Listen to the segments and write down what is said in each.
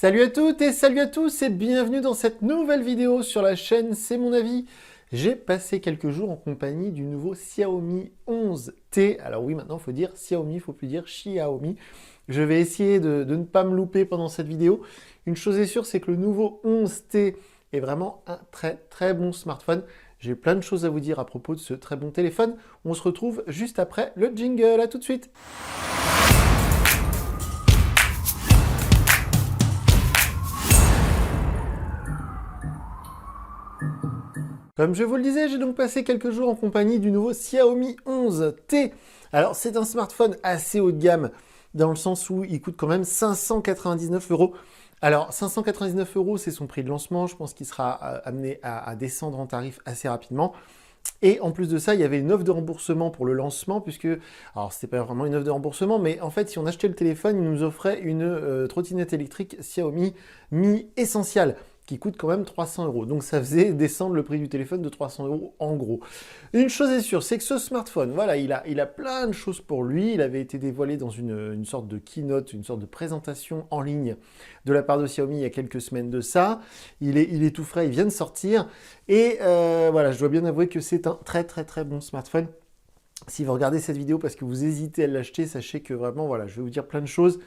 Salut à toutes et salut à tous et bienvenue dans cette nouvelle vidéo sur la chaîne C'est mon avis. J'ai passé quelques jours en compagnie du nouveau Xiaomi 11T. Alors oui, maintenant il faut dire Xiaomi, il ne faut plus dire Xiaomi. Je vais essayer de ne pas me louper pendant cette vidéo. Une chose est sûre, c'est que le nouveau 11T est vraiment un très très bon smartphone. J'ai plein de choses à vous dire à propos de ce très bon téléphone. On se retrouve juste après le jingle. À tout de suite. Comme je vous le disais, j'ai donc passé quelques jours en compagnie du nouveau Xiaomi 11T. Alors c'est un smartphone assez haut de gamme, dans le sens où il coûte quand même 599 euros. Alors 599 euros, c'est son prix de lancement, je pense qu'il sera amené à descendre en tarif assez rapidement. Et en plus de ça, il y avait une offre de remboursement pour le lancement, puisque, alors c'était pas vraiment une offre de remboursement, mais en fait, si on achetait le téléphone, il nous offrait une trottinette électrique Xiaomi Mi Essential, qui coûte quand même 300 euros. Donc ça faisait descendre le prix du téléphone de 300 euros en gros. Une chose est sûre, c'est que ce smartphone, voilà, il a plein de choses pour lui. Il avait été dévoilé dans une sorte de keynote, une sorte de présentation en ligne de la part de Xiaomi il y a quelques semaines de ça. Il est tout frais, il vient de sortir. Et voilà, je dois bien avouer que c'est un très très très bon smartphone. Si vous regardez cette vidéo parce que vous hésitez à l'acheter, sachez que vraiment, voilà, je vais vous dire plein de choses.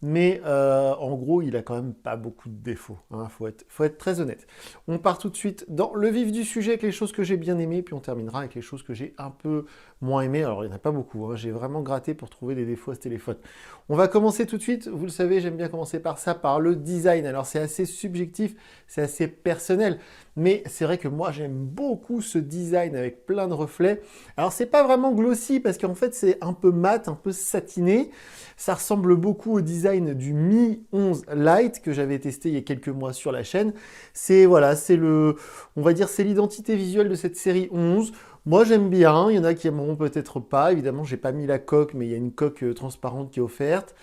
Mais en gros, il a quand même pas beaucoup de défauts. Hein, faut être très honnête. On part tout de suite dans le vif du sujet avec les choses que j'ai bien aimées, puis on terminera avec les choses que j'ai un peu moins aimées. Alors, il n'y en a pas beaucoup. Hein, j'ai vraiment gratté pour trouver des défauts à ce téléphone. On va commencer tout de suite. Vous le savez, j'aime bien commencer par ça, par le design. Alors, c'est assez subjectif, c'est assez personnel. Mais c'est vrai que moi, j'aime beaucoup ce design avec plein de reflets. Alors, c'est pas vraiment glossy parce qu'en fait, c'est un peu mat, un peu satiné. Ça ressemble beaucoup au design du Mi 11 Lite que j'avais testé il y a quelques mois sur la chaîne. C'est voilà, on va dire, c'est l'identité visuelle de cette série 11. Moi, j'aime bien. Il y en a qui aimeront peut-être pas. Évidemment, j'ai pas mis la coque, mais il y a une coque transparente qui est offerte.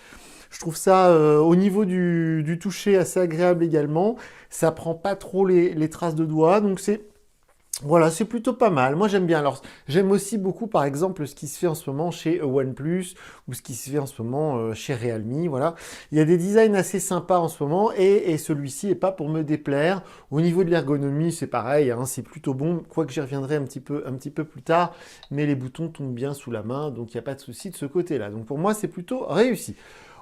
Je trouve ça, au niveau du toucher, assez agréable également. Ça prend pas trop les traces de doigts, donc voilà, c'est plutôt pas mal. Moi, j'aime bien. Alors, j'aime aussi beaucoup, par exemple, ce qui se fait en ce moment chez OnePlus ou ce qui se fait en ce moment chez Realme. Voilà, il y a des designs assez sympas en ce moment et celui-ci est pas pour me déplaire. Au niveau de l'ergonomie, c'est pareil, hein, c'est plutôt bon. Quoique j'y reviendrai un petit peu plus tard, mais les boutons tombent bien sous la main, donc il n'y a pas de souci de ce côté-là. Donc pour moi, c'est plutôt réussi.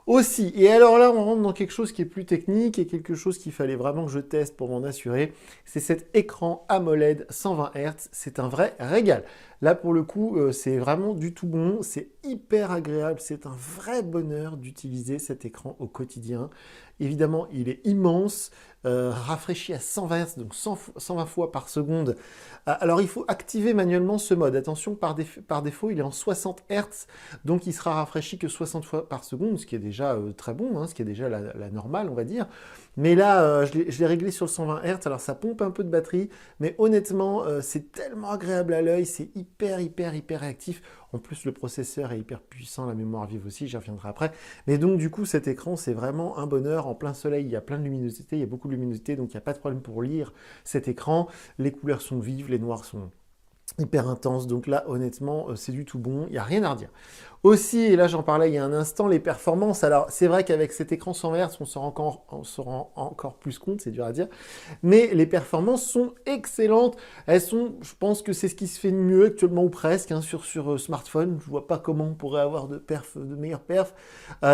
Aussi, et alors là, on rentre dans quelque chose qui est plus technique et quelque chose qu'il fallait vraiment que je teste pour m'en assurer. C'est cet écran AMOLED 120 Hz. C'est un vrai régal. Là, pour le coup, c'est vraiment du tout bon. C'est hyper agréable. C'est un vrai bonheur d'utiliser cet écran au quotidien. Évidemment, il est immense, rafraîchi à 120 Hz, donc 120 fois par seconde. Alors, il faut activer manuellement ce mode. Attention, par défaut, il est en 60 Hz, donc il sera rafraîchi que 60 fois par seconde, ce qui est déjà très bon, hein, ce qui est déjà la normale, on va dire. Mais là, je l'ai réglé sur le 120 Hz, alors ça pompe un peu de batterie, mais honnêtement, c'est tellement agréable à l'œil, c'est hyper réactif. En plus, le processeur est hyper puissant, la mémoire vive aussi, j'y reviendrai après. Mais donc, du coup, cet écran, c'est vraiment un bonheur. En plein soleil, il y a plein de luminosité, il y a beaucoup de luminosité, donc il n'y a pas de problème pour lire cet écran. Les couleurs sont vives, les noirs sont hyper intenses. Donc là, honnêtement, c'est du tout bon, il n'y a rien à redire. Aussi, et là j'en parlais il y a un instant, les performances. Alors, c'est vrai qu'avec cet écran 100 Hz, on se rend encore plus compte, c'est dur à dire, mais les performances sont excellentes. Elles sont, je pense que c'est ce qui se fait de mieux actuellement ou presque hein, sur smartphone. Je vois pas comment on pourrait avoir de meilleures perfs.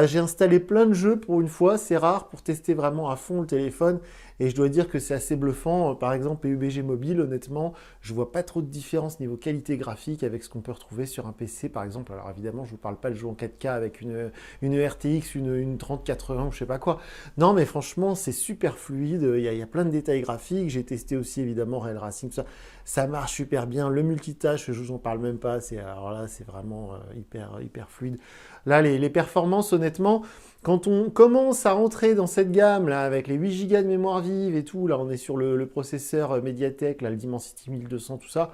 J'ai installé plein de jeux pour une fois, c'est rare pour tester vraiment à fond le téléphone. Et je dois dire que c'est assez bluffant. Par exemple, PUBG Mobile, honnêtement, je vois pas trop de différence niveau qualité graphique avec ce qu'on peut retrouver sur un PC, par exemple. Alors évidemment, je vous parle pas de jeu en 4K avec une RTX, une 3080 ou je sais pas quoi. Non, mais franchement, c'est super fluide. Il y a plein de détails graphiques. J'ai testé aussi évidemment Rail Racing, tout ça. Ça marche super bien. Le multitâche, je vous en parle même pas. Alors là, c'est vraiment hyper fluide. Là, les performances, honnêtement, quand on commence à rentrer dans cette gamme là avec les 8 Go de mémoire vive et tout, là on est sur le processeur Mediatek, là, le Dimensity 1200, tout ça,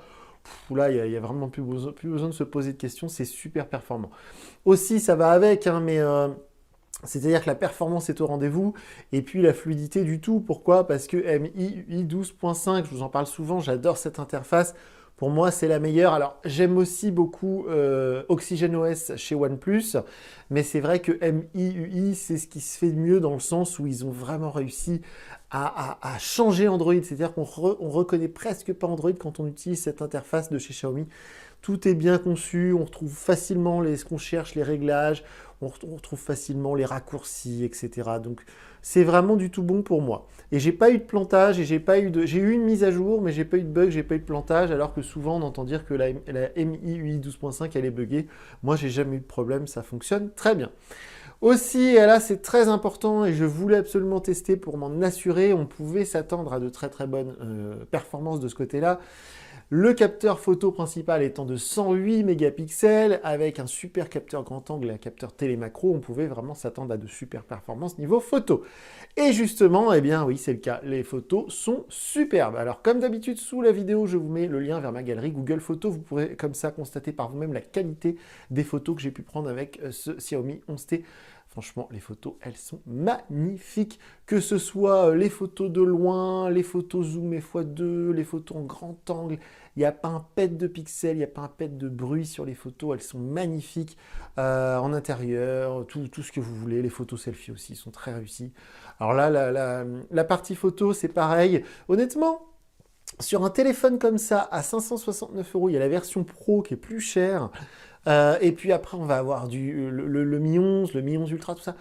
là il y a vraiment plus besoin de se poser de questions, c'est super performant. Aussi ça va avec, hein, mais c'est-à-dire que la performance est au rendez-vous et puis la fluidité du tout. Pourquoi? Parce que MI 12.5, je vous en parle souvent, j'adore cette interface. Pour moi, c'est la meilleure. Alors, j'aime aussi beaucoup OxygenOS chez OnePlus, mais c'est vrai que MIUI, c'est ce qui se fait de mieux dans le sens où ils ont vraiment réussi à changer Android. C'est-à-dire qu'on reconnaît presque pas Android quand on utilise cette interface de chez Xiaomi. Tout est bien conçu, on retrouve facilement ce qu'on cherche, les réglages, on retrouve facilement les raccourcis, etc. Donc c'est vraiment du tout bon pour moi. Et j'ai pas eu de plantage, et j'ai eu une mise à jour, mais j'ai pas eu de bug, j'ai pas eu de plantage, alors que souvent on entend dire que la MIUI 12.5 elle est buggée. Moi j'ai jamais eu de problème, ça fonctionne très bien. Aussi, et là c'est très important et je voulais absolument tester pour m'en assurer, on pouvait s'attendre à de très très bonnes performances de ce côté-là. Le capteur photo principal étant de 108 mégapixels avec un super capteur grand angle et un capteur télémacro, on pouvait vraiment s'attendre à de super performances niveau photo. Et justement, eh bien oui, c'est le cas, les photos sont superbes. Alors comme d'habitude, sous la vidéo, je vous mets le lien vers ma galerie Google Photos. Vous pourrez comme ça constater par vous-même la qualité des photos que j'ai pu prendre avec ce Xiaomi 11T. Franchement, les photos, elles sont magnifiques. Que ce soit les photos de loin, les photos zoom x2, les photos en grand angle. Il n'y a pas un pet de pixels, il n'y a pas un pet de bruit sur les photos. Elles sont magnifiques en intérieur, tout ce que vous voulez. Les photos selfie aussi sont très réussies. Alors là, la partie photo, c'est pareil. Honnêtement, sur un téléphone comme ça, à 569 €, il y a la version Pro qui est plus chère. Et puis après, on va avoir le Mi 11, le Mi 11 Ultra, tout ça.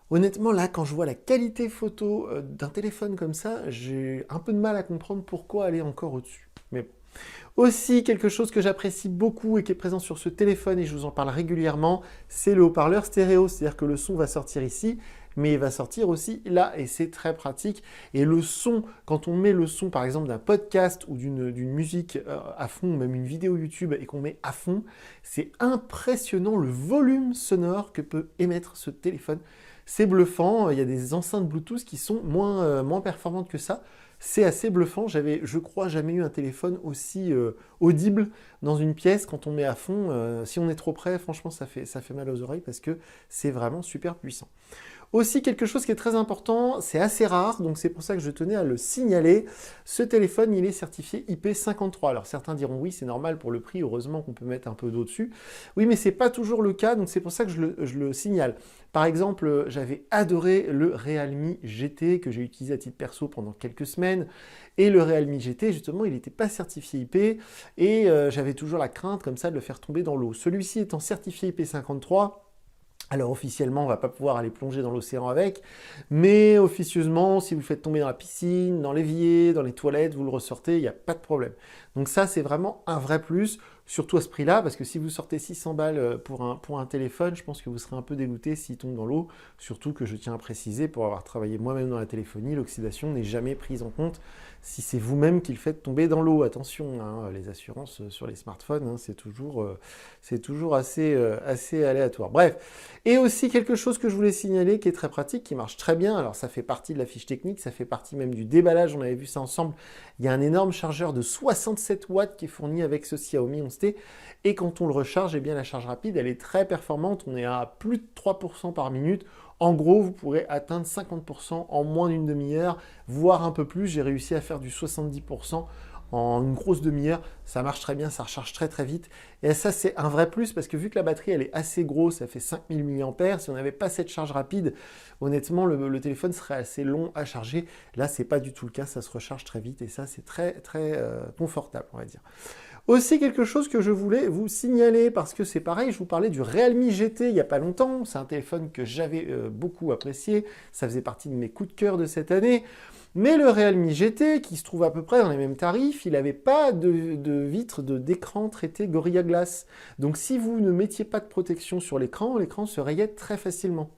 Honnêtement, là, quand je vois la qualité photo d'un téléphone comme ça, j'ai un peu de mal à comprendre pourquoi aller encore au-dessus. Mais bon. Aussi, quelque chose que j'apprécie beaucoup et qui est présent sur ce téléphone, et je vous en parle régulièrement, c'est le haut-parleur stéréo. C'est-à-dire que le son va sortir ici, mais il va sortir aussi là, et c'est très pratique. Et le son, quand on met le son, par exemple, d'un podcast ou d'une musique à fond, même une vidéo YouTube, et qu'on met à fond, c'est impressionnant le volume sonore que peut émettre ce téléphone. C'est bluffant, il y a des enceintes Bluetooth qui sont moins performantes que ça. C'est assez bluffant, j'avais, je crois, jamais eu un téléphone aussi audible dans une pièce quand on met à fond. Si on est trop près, franchement, ça fait mal aux oreilles parce que c'est vraiment super puissant. Aussi, quelque chose qui est très important, c'est assez rare, donc c'est pour ça que je tenais à le signaler. Ce téléphone, il est certifié IP53. Alors certains diront oui, c'est normal pour le prix, heureusement qu'on peut mettre un peu d'eau dessus. Oui, mais c'est pas toujours le cas, donc c'est pour ça que je le signale. Par exemple, j'avais adoré le Realme GT que j'ai utilisé à titre perso pendant quelques semaines. Et le Realme GT, justement, il n'était pas certifié IP et j'avais toujours la crainte comme ça de le faire tomber dans l'eau. Celui-ci étant certifié IP53, alors officiellement, on ne va pas pouvoir aller plonger dans l'océan avec, mais officieusement, si vous le faites tomber dans la piscine, dans l'évier, dans les toilettes, vous le ressortez, il n'y a pas de problème. Donc ça, c'est vraiment un vrai plus, surtout à ce prix-là, parce que si vous sortez 600 balles pour un téléphone, je pense que vous serez un peu dégoûté s'il tombe dans l'eau, surtout que je tiens à préciser, pour avoir travaillé moi-même dans la téléphonie, l'oxydation n'est jamais prise en compte si c'est vous-même qui le faites tomber dans l'eau. Attention, hein, les assurances sur les smartphones, hein, c'est toujours assez aléatoire. Bref, et aussi quelque chose que je voulais signaler qui est très pratique, qui marche très bien, alors ça fait partie de la fiche technique, ça fait partie même du déballage, on avait vu ça ensemble, il y a un énorme chargeur de 67 watts qui est fourni avec ce Xiaomi 11T, et quand on le recharge, eh bien la charge rapide, elle est très performante, on est à plus de 3% par minute. En gros, vous pourrez atteindre 50% en moins d'une demi-heure, voire un peu plus. J'ai réussi à faire du 70% en une grosse demi-heure. Ça marche très bien, ça recharge très très vite. Et ça, c'est un vrai plus parce que vu que la batterie, elle est assez grosse, ça fait 5000 mAh. Si on n'avait pas cette charge rapide, honnêtement, le téléphone serait assez long à charger. Là, c'est pas du tout le cas, ça se recharge très vite et ça, c'est très très confortable, on va dire. Aussi quelque chose que je voulais vous signaler, parce que c'est pareil, je vous parlais du Realme GT il n'y a pas longtemps, c'est un téléphone que j'avais beaucoup apprécié, ça faisait partie de mes coups de cœur de cette année, mais le Realme GT, qui se trouve à peu près dans les mêmes tarifs, il n'avait pas de vitre d'écran traité Gorilla Glass, donc si vous ne mettiez pas de protection sur l'écran se rayait très facilement.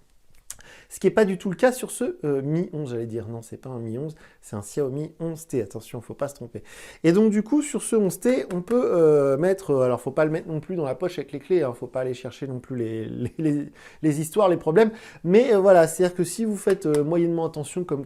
Ce qui n'est pas du tout le cas sur ce Mi 11, j'allais dire. Non, c'est pas un Mi 11, c'est un Xiaomi 11T. Attention, il ne faut pas se tromper. Et donc, du coup, sur ce 11T, on peut mettre... alors, il ne faut pas le mettre non plus dans la poche avec les clés. Il ne faut pas aller chercher non plus les histoires, les problèmes. Mais voilà, c'est-à-dire que si vous faites moyennement attention, comme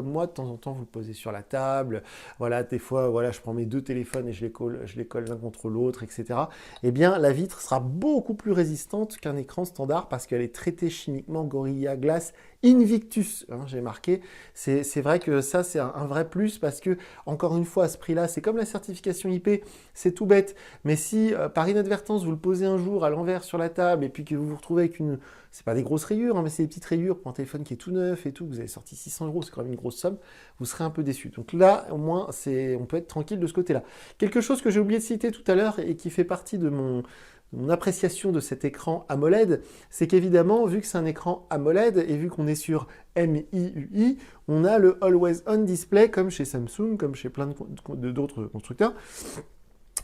moi, de temps en temps, vous le posez sur la table. Voilà, des fois, voilà, je prends mes deux téléphones et je les colle l'un contre l'autre, etc. Eh bien, la vitre sera beaucoup plus résistante qu'un écran standard parce qu'elle est traitée chimiquement Gorilla Glass Glass Invictus, hein, j'ai marqué. C'est vrai que ça, c'est un vrai plus parce que, encore une fois, à ce prix-là, c'est comme la certification IP, c'est tout bête. Mais si, par inadvertance, vous le posez un jour à l'envers sur la table et puis que vous vous retrouvez avec une... C'est pas des grosses rayures, hein, mais c'est des petites rayures pour un téléphone qui est tout neuf et tout, vous avez sorti 600 €, c'est quand même une grosse somme, vous serez un peu déçu. Donc là, au moins, on peut être tranquille de ce côté-là. Quelque chose que j'ai oublié de citer tout à l'heure et qui fait partie de mon appréciation de cet écran AMOLED, c'est qu'évidemment, vu que c'est un écran AMOLED et vu qu'on est sur MIUI, on a le Always On Display comme chez Samsung, comme chez plein d'autres constructeurs.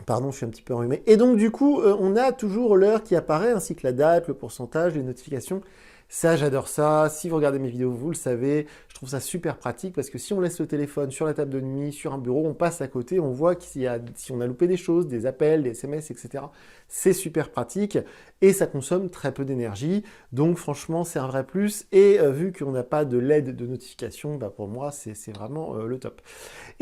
Pardon, je suis un petit peu enrhumé. Et donc, du coup, on a toujours l'heure qui apparaît, ainsi que la date, le pourcentage, les notifications. Ça, j'adore ça. Si vous regardez mes vidéos, vous le savez. Je trouve ça super pratique parce que si on laisse le téléphone sur la table de nuit, sur un bureau, on passe à côté, on voit si on a loupé des choses, des appels, des SMS, etc. C'est super pratique et ça consomme très peu d'énergie. Donc, franchement, c'est un vrai plus. Et vu qu'on n'a pas de LED de notification, bah, pour moi, c'est vraiment le top.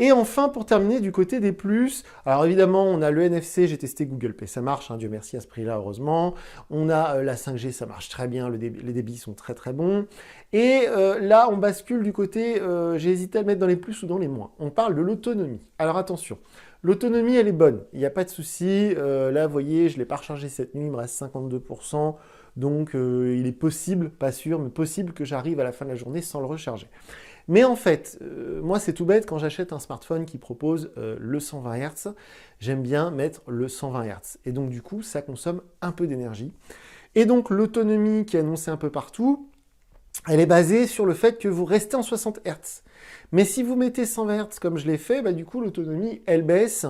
Et enfin, pour terminer, du côté des plus, alors évidemment, on a le NFC, j'ai testé Google Pay, ça marche, hein, Dieu merci à ce prix-là, heureusement. On a la 5G, ça marche très bien, les débits sont très très bons. Et là, on bascule du côté, j'ai hésité à le mettre dans les plus ou dans les moins. On parle de l'autonomie. Alors attention, l'autonomie, elle est bonne, il n'y a pas de souci. Là, vous voyez, je ne l'ai pas rechargé cette nuit, il me reste 52%. Donc, il est possible, pas sûr, mais possible que j'arrive à la fin de la journée sans le recharger. Mais en fait, moi c'est tout bête, quand j'achète un smartphone qui propose le 120 Hz, j'aime bien mettre le 120 Hz. Et donc du coup, ça consomme un peu d'énergie. Et donc l'autonomie qui est annoncée un peu partout, elle est basée sur le fait que vous restez en 60 Hz. Mais si vous mettez 120 Hz comme je l'ai fait, bah, du coup l'autonomie, elle baisse.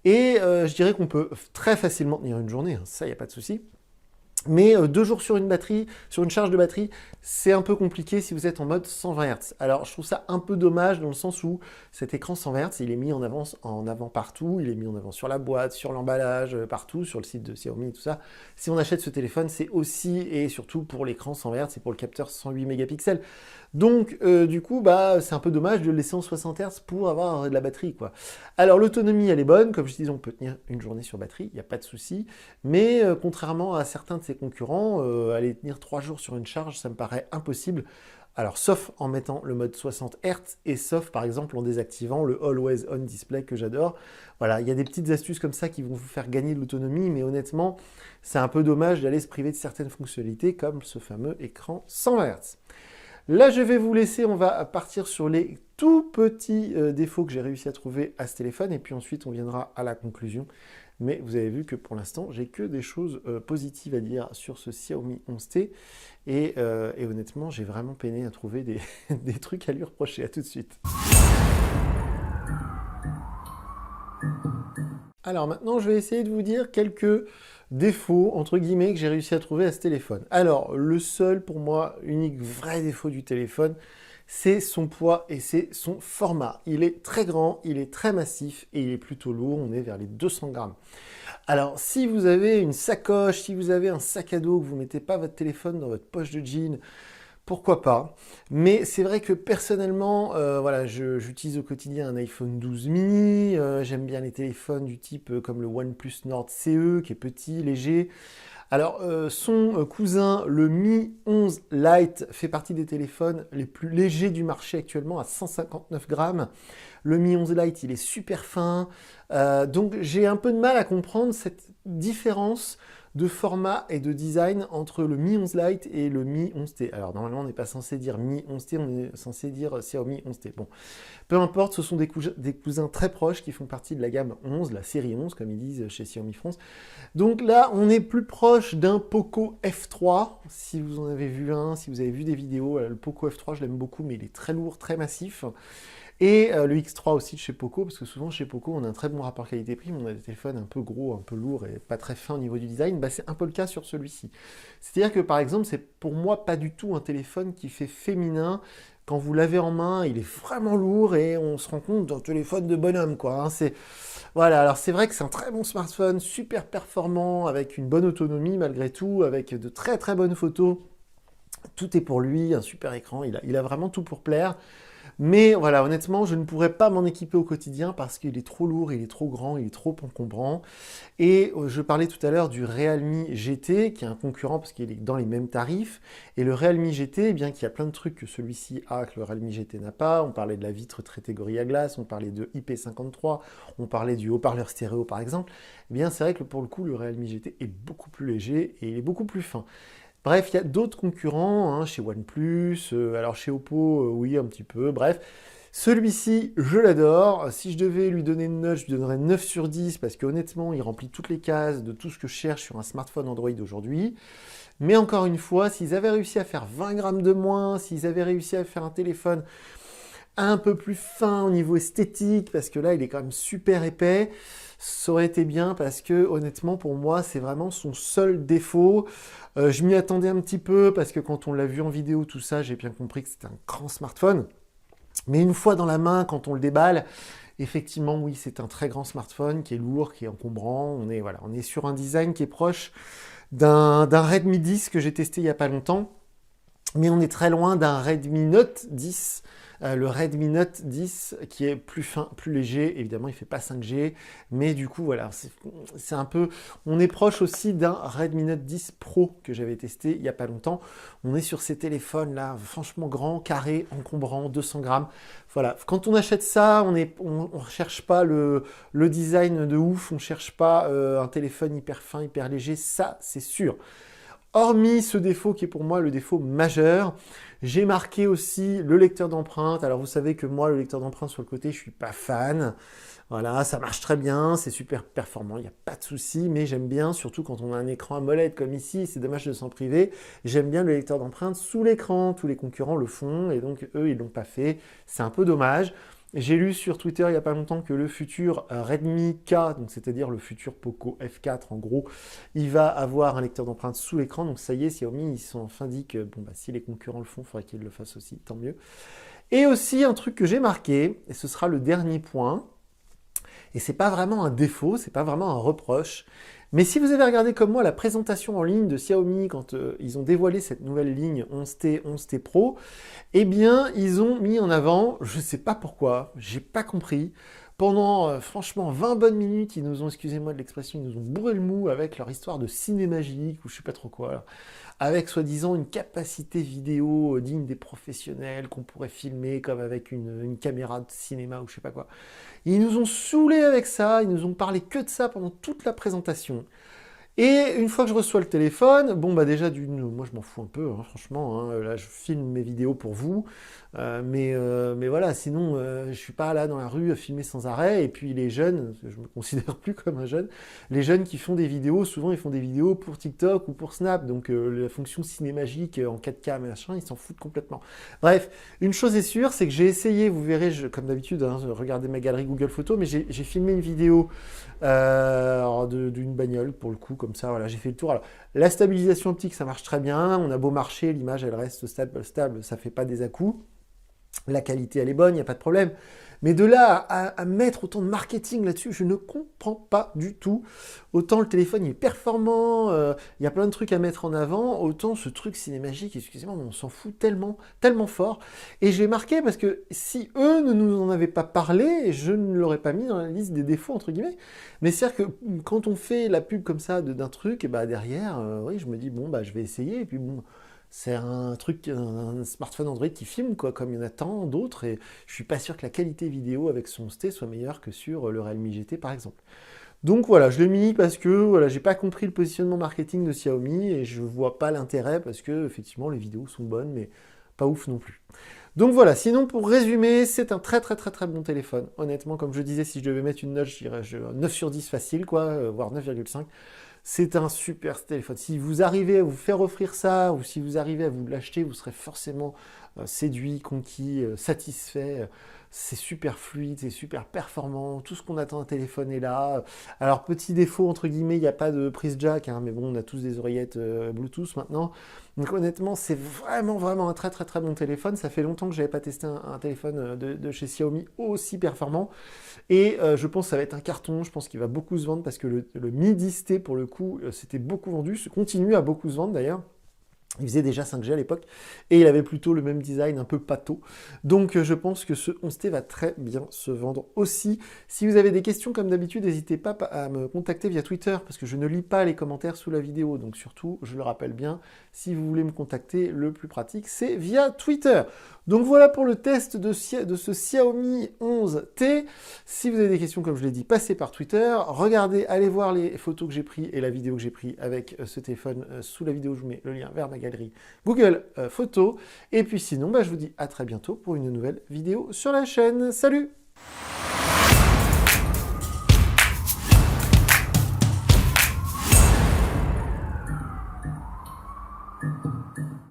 Et je dirais qu'on peut très facilement tenir une journée, hein, ça, il n'y a pas de souci. Mais 2 jours sur une batterie, sur une charge de batterie, c'est un peu compliqué si vous êtes en mode 120 Hz. Alors je trouve ça un peu dommage dans le sens où cet écran 120 Hz, il est mis en avant partout, il est mis en avant sur la boîte, sur l'emballage, partout, sur le site de Xiaomi et tout ça. Si on achète ce téléphone, c'est aussi et surtout pour l'écran 120 Hz et pour le capteur 108 mégapixels. Donc du coup, bah, c'est un peu dommage de le laisser en 60 Hz pour avoir de la batterie, quoi. Alors l'autonomie, elle est bonne, comme je disais, on peut tenir une journée sur batterie, il n'y a pas de souci. Mais contrairement à certains de ses concurrents, aller tenir 3 jours sur une charge, ça me paraît impossible. Alors, sauf en mettant le mode 60 Hz et sauf, par exemple, en désactivant le Always On Display que j'adore. Voilà, il y a des petites astuces comme ça qui vont vous faire gagner de l'autonomie, mais honnêtement, c'est un peu dommage d'aller se priver de certaines fonctionnalités comme ce fameux écran 120 Hz. Là, je vais vous laisser, on va partir sur les tout petits défauts que j'ai réussi à trouver à ce téléphone, et puis ensuite, on viendra à la conclusion. Mais vous avez vu que pour l'instant, j'ai que des choses positives à dire sur ce Xiaomi 11T. Et honnêtement, j'ai vraiment peiné à trouver des trucs à lui reprocher. À tout de suite. Alors maintenant, je vais essayer de vous dire quelques défauts, entre guillemets, que j'ai réussi à trouver à ce téléphone. Alors, le seul, pour moi, unique vrai défaut du téléphone, c'est son poids et c'est son format. Il est très grand, il est très massif et il est plutôt lourd, on est vers les 200 grammes. Alors, si vous avez une sacoche, si vous avez un sac à dos, que vous ne mettez pas votre téléphone dans votre poche de jean, pourquoi pas. Mais c'est vrai que personnellement, voilà, j'utilise au quotidien un iPhone 12 mini, j'aime bien les téléphones du type comme le OnePlus Nord CE, qui est petit, léger. Alors, son cousin, le Mi 11 Lite, fait partie des téléphones les plus légers du marché actuellement, à 159 grammes. Le Mi 11 Lite, il est super fin. Donc, j'ai un peu de mal à comprendre cette différence de format et de design entre le Mi 11 Lite et le Mi 11T. Alors, normalement, on n'est pas censé dire Mi 11T, on est censé dire Xiaomi 11T. Bon, peu importe, ce sont des cousins très proches qui font partie de la gamme 11, la série 11, comme ils disent chez Xiaomi France. Donc là, on est plus proche d'un Poco F3, si vous en avez vu un, si vous avez vu des vidéos. Le Poco F3, je l'aime beaucoup, mais il est très lourd, très massif. Et le X3 aussi de chez Poco, parce que souvent chez Poco, on a un très bon rapport qualité-prix, mais on a des téléphones un peu gros, un peu lourds et pas très fins au niveau du design. Bah, c'est un peu le cas sur celui-ci. C'est-à-dire que par exemple, c'est pour moi pas du tout un téléphone qui fait féminin. Quand vous l'avez en main, il est vraiment lourd et on se rend compte d'un téléphone de bonhomme, quoi. Hein. Voilà, alors c'est vrai que c'est un très bon smartphone, super performant, avec une bonne autonomie malgré tout, avec de très très bonnes photos. Tout est pour lui, un super écran, il a vraiment tout pour plaire. Mais voilà, honnêtement, je ne pourrais pas m'en équiper au quotidien parce qu'il est trop lourd, il est trop grand, il est trop encombrant. Et je parlais tout à l'heure du Realme GT, qui est un concurrent parce qu'il est dans les mêmes tarifs. Et le Realme GT, eh bien qu'il y a plein de trucs que celui-ci a, que le Realme GT n'a pas. On parlait de la vitre traitée Gorilla Glass, on parlait de IP53, on parlait du haut-parleur stéréo par exemple. Eh bien c'est vrai que pour le coup, le Realme GT est beaucoup plus léger et il est beaucoup plus fin. Bref, il y a d'autres concurrents, hein, chez OnePlus, alors chez Oppo, oui, un petit peu, bref. Celui-ci, je l'adore. Si je devais lui donner une note, je lui donnerais 9 sur 10 parce qu'honnêtement, il remplit toutes les cases de tout ce que je cherche sur un smartphone Android aujourd'hui. Mais encore une fois, s'ils avaient réussi à faire 20 grammes de moins, s'ils avaient réussi à faire un téléphone un peu plus fin au niveau esthétique, parce que là, il est quand même super épais, ça aurait été bien parce que honnêtement, pour moi, c'est vraiment son seul défaut. Je m'y attendais un petit peu parce que quand on l'a vu en vidéo, tout ça, j'ai bien compris que c'était un grand smartphone. Mais une fois dans la main, quand on le déballe, effectivement, oui, c'est un très grand smartphone qui est lourd, qui est encombrant. On est sur un design qui est proche d'un Redmi 10 que j'ai testé il n'y a pas longtemps. Mais on est très loin d'un Redmi Note 10. Le Redmi Note 10 qui est plus fin, plus léger. Évidemment, il ne fait pas 5G. Mais du coup, voilà, c'est un peu... On est proche aussi d'un Redmi Note 10 Pro que j'avais testé il n'y a pas longtemps. On est sur ces téléphones-là, franchement grands, carrés, encombrants, 200 grammes. Voilà, quand on achète ça, on ne recherche pas le design de ouf. On ne cherche pas un téléphone hyper fin, hyper léger. Ça, c'est sûr. Hormis ce défaut qui est pour moi le défaut majeur, j'ai marqué aussi le lecteur d'empreintes. Alors vous savez que moi, le lecteur d'empreintes sur le côté, je suis pas fan. Voilà, ça marche très bien, c'est super performant, il n'y a pas de souci, mais j'aime bien, surtout quand on a un écran AMOLED comme ici, c'est dommage de s'en priver, j'aime bien le lecteur d'empreintes sous l'écran, tous les concurrents le font, et donc eux, ils l'ont pas fait, c'est un peu dommage. J'ai lu sur Twitter il n'y a pas longtemps que le futur Redmi K, donc c'est-à-dire le futur Poco F4 en gros, il va avoir un lecteur d'empreintes sous l'écran. Donc ça y est, Xiaomi, ils sont enfin dit que bon, bah, si les concurrents le font, il faudrait qu'ils le fassent aussi, tant mieux. Et aussi un truc que j'ai marqué, et ce sera le dernier point, et c'est pas vraiment un défaut, c'est pas vraiment un reproche. Mais si vous avez regardé comme moi la présentation en ligne de Xiaomi quand ils ont dévoilé cette nouvelle ligne 11T, 11T Pro, eh bien ils ont mis en avant, je sais pas pourquoi, j'ai pas compris, pendant franchement 20 bonnes minutes, ils nous ont, excusez-moi de l'expression, ils nous ont bourré le mou avec leur histoire de ciné magique ou je sais pas trop quoi, avec soi-disant une capacité vidéo digne des professionnels qu'on pourrait filmer comme avec une caméra de cinéma ou je sais pas quoi. Ils nous ont saoulés avec ça, ils nous ont parlé que de ça pendant toute la présentation. Et une fois que je reçois le téléphone, bon bah déjà moi je m'en fous un peu, hein, franchement, hein, là je filme mes vidéos pour vous, mais voilà, sinon je suis pas là dans la rue à filmer sans arrêt, et puis les jeunes, je me considère plus comme un jeune, les jeunes qui font des vidéos, souvent ils font des vidéos pour TikTok ou pour Snap, donc la fonction cinémagique en 4K machin, ils s'en foutent complètement. Bref, une chose est sûre, c'est que j'ai essayé, vous verrez, comme d'habitude, hein, regardez ma galerie Google Photos, mais j'ai filmé une vidéo d'une bagnole pour le coup, comme ça, voilà, j'ai fait le tour. Alors, la stabilisation optique, ça marche très bien, on a beau marcher, l'image elle reste stable, ça fait pas des à-coups. La qualité elle est bonne, il n'y a pas de problème. Mais de là à mettre autant de marketing là-dessus, je ne comprends pas du tout. Autant le téléphone il est performant, il y a plein de trucs à mettre en avant, autant ce truc cinémagique, excusez-moi, mais on s'en fout tellement, tellement fort. Et je l'ai marqué parce que si eux ne nous en avaient pas parlé, je ne l'aurais pas mis dans la liste des défauts, entre guillemets. Mais c'est-à-dire que quand on fait la pub comme ça d'un truc, et bah derrière, oui, je me dis, bon, bah je vais essayer, et puis bon... C'est un truc, un smartphone Android qui filme, quoi, comme il y en a tant d'autres, et je suis pas sûr que la qualité vidéo avec son ST soit meilleure que sur le Realme GT par exemple. Donc voilà, je l'ai mis parce que voilà, j'ai pas compris le positionnement marketing de Xiaomi et je vois pas l'intérêt parce que effectivement les vidéos sont bonnes, mais pas ouf non plus. Donc voilà, sinon pour résumer, c'est un très bon téléphone. Honnêtement, comme je disais, si je devais mettre une note, je dirais 9 sur 10 facile, quoi, voire 9,5. C'est un super téléphone. Si vous arrivez à vous faire offrir ça, ou si vous arrivez à vous l'acheter, vous serez forcément séduit, conquis, satisfait. C'est super fluide, c'est super performant. Tout ce qu'on attend d'un téléphone est là. Alors, petit défaut, entre guillemets, il n'y a pas de prise jack, hein, mais bon, on a tous des oreillettes Bluetooth maintenant. Donc honnêtement, c'est vraiment un très bon téléphone. Ça fait longtemps que je n'avais pas testé un téléphone de chez Xiaomi aussi performant. Et je pense que ça va être un carton. Je pense qu'il va beaucoup se vendre parce que le Mi 10T, pour le coup, c'était beaucoup vendu. Ça continue à beaucoup se vendre d'ailleurs. Il faisait déjà 5G à l'époque et il avait plutôt le même design un peu pâteau. Donc je pense que ce 11T va très bien se vendre aussi. Si vous avez des questions comme d'habitude, n'hésitez pas à me contacter via Twitter parce que je ne lis pas les commentaires sous la vidéo. Donc surtout, je le rappelle bien, si vous voulez me contacter, le plus pratique, c'est via Twitter. Donc voilà pour le test de ce Xiaomi 11T. Si vous avez des questions, comme je l'ai dit, passez par Twitter. Regardez, allez voir les photos que j'ai prises et la vidéo que j'ai prise avec ce téléphone. Sous la vidéo, je vous mets le lien vers ma galerie Google Photos. Et puis sinon, je vous dis à très bientôt pour une nouvelle vidéo sur la chaîne. Salut!